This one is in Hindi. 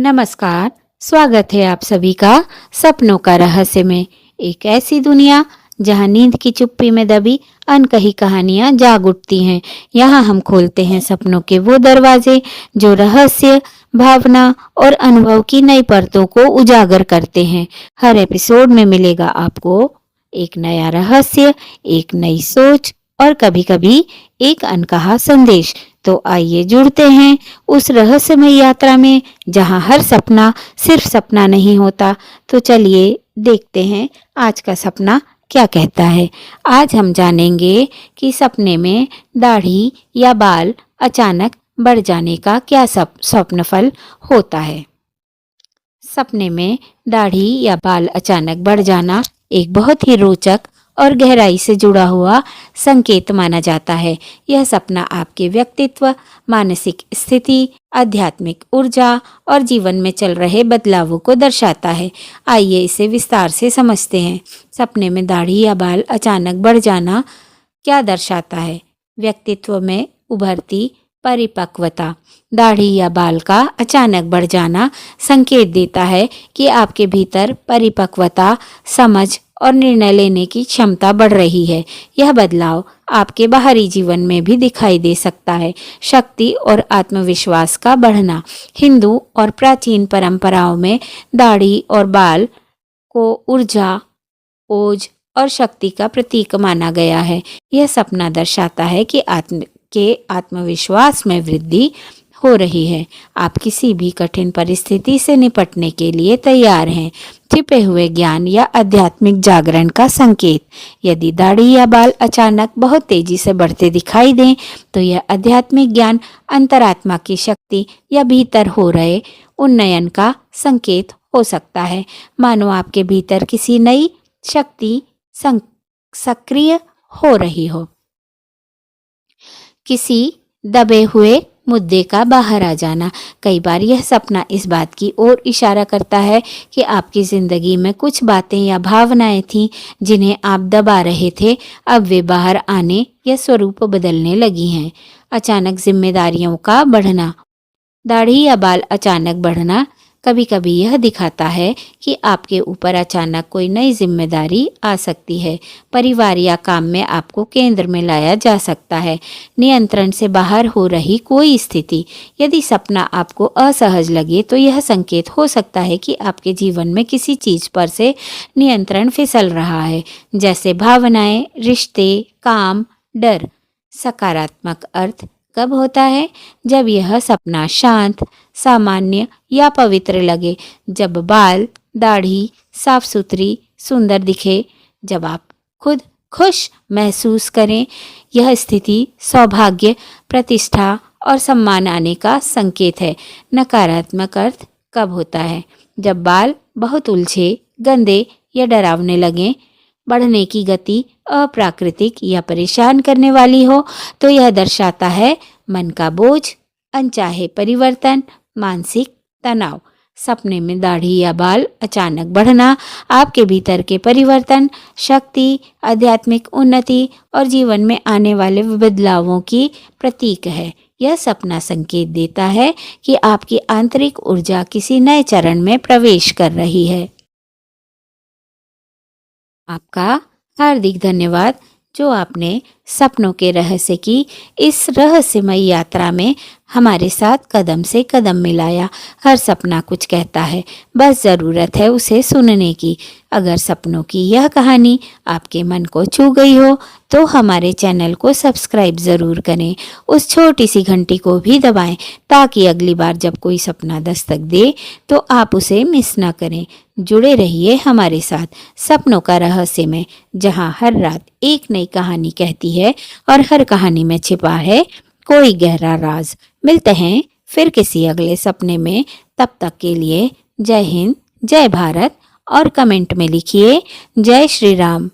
नमस्कार। स्वागत है आप सभी का सपनों का रहस्य में। एक ऐसी दुनिया जहां नींद की चुप्पी में दबी अनकही कहानियां जाग उठती हैं। यहाँ हम खोलते हैं सपनों के वो दरवाजे जो रहस्य, भावना और अनुभव की नई परतों को उजागर करते हैं। हर एपिसोड में मिलेगा आपको एक नया रहस्य, एक नई सोच और कभी-कभी एक अनकहा संदेश। तो आइए जुड़ते हैं उस रहस्यमय यात्रा में जहां हर सपना सिर्फ सपना नहीं होता। तो चलिए देखते हैं आज का सपना क्या कहता है। आज हम जानेंगे कि सपने में दाढ़ी या बाल अचानक बढ़ जाने का क्या स्वप्न फल होता है। सपने में दाढ़ी या बाल अचानक बढ़ जाना एक बहुत ही रोचक और गहराई से जुड़ा हुआ संकेत माना जाता है। यह सपना आपके व्यक्तित्व, मानसिक स्थिति, आध्यात्मिक ऊर्जा और जीवन में चल रहे बदलावों को दर्शाता है। आइए इसे विस्तार से समझते हैं। सपने में दाढ़ी या बाल अचानक बढ़ जाना क्या दर्शाता है? व्यक्तित्व में उभरती परिपक्वता। दाढ़ी या बाल का अचानक बढ़ जाना संकेत देता है कि आपके भीतर परिपक्वता, समझ और निर्णय लेने की क्षमता बढ़ रही है। यह बदलाव आपके बाहरी जीवन में भी दिखाई दे सकता है। शक्ति और आत्मविश्वास का बढ़ना। हिंदू और प्राचीन परंपराओं में दाढ़ी और बाल को ऊर्जा, ओज और शक्ति का प्रतीक माना गया है। यह सपना दर्शाता है कि आत्मविश्वास में वृद्धि हो रही है। आप किसी भी कठिन परिस्थिति से निपटने के लिए तैयार हैं। छिपे हुए ज्ञान या आध्यात्मिक जागरण का संकेत। यदि दाढ़ी या बाल अचानक बहुत तेजी से बढ़ते दिखाई दें तो यह आध्यात्मिक ज्ञान, अंतरात्मा की शक्ति या भीतर हो रहे उन्नयन का संकेत हो सकता है। मानो आपके भीतर किसी नई शक्ति सक्रिय हो रही हो। किसी दबे हुए मुद्दे का बाहर आ जाना। कई बार यह सपना इस बात की ओर इशारा करता है कि आपकी जिंदगी में कुछ बातें या भावनाएं थीं जिन्हें आप दबा रहे थे, अब वे बाहर आने या स्वरूप बदलने लगी हैं। अचानक जिम्मेदारियों का बढ़ना। दाढ़ी या बाल अचानक बढ़ना कभी कभी यह दिखाता है कि आपके ऊपर अचानक कोई नई जिम्मेदारी आ सकती है। परिवार या काम में आपको केंद्र में लाया जा सकता है। नियंत्रण से बाहर हो रही कोई स्थिति। यदि सपना आपको असहज लगे तो यह संकेत हो सकता है कि आपके जीवन में किसी चीज पर से नियंत्रण फिसल रहा है, जैसे भावनाएं, रिश्ते, काम, डर। सकारात्मक अर्थ कब होता है? जब यह सपना शांत, सामान्य या पवित्र लगे। जब बाल, दाढ़ी साफ सुथरी, सुंदर दिखे। जब आप खुद खुश महसूस करें। यह स्थिति सौभाग्य, प्रतिष्ठा और सम्मान आने का संकेत है। नकारात्मक अर्थ कब होता है? जब बाल बहुत उलझे, गंदे या डरावने लगें, बढ़ने की गति अप्राकृतिक या परेशान करने वाली हो, तो यह दर्शाता है मन का बोझ, अनचाहे परिवर्तन, मानसिक तनाव। सपने में दाढ़ी या बाल अचानक बढ़ना आपके भीतर के परिवर्तन, शक्ति, आध्यात्मिक उन्नति और जीवन में आने वाले बदलावों की प्रतीक है। यह सपना संकेत देता है कि आपकी आंतरिक ऊर्जा किसी नए चरण में प्रवेश कर रही है। आपका हार्दिक धन्यवाद जो आपने सपनों के रहस्य की इस रहस्यमय यात्रा में हमारे साथ कदम से कदम मिलाया। हर सपना कुछ कहता है, बस ज़रूरत है उसे सुनने की। अगर सपनों की यह कहानी आपके मन को छू गई हो तो हमारे चैनल को सब्सक्राइब ज़रूर करें। उस छोटी सी घंटी को भी दबाएं ताकि अगली बार जब कोई सपना दस्तक दे तो आप उसे मिस ना करें। जुड़े रहिए हमारे साथ सपनों का रहस्य में, जहां हर रात एक नई कहानी कहती है और हर कहानी में छिपा है कोई गहरा राज। मिलते हैं फिर किसी अगले सपने में। तब तक के लिए जय हिंद, जय भारत और कमेंट में लिखिए जय श्री राम।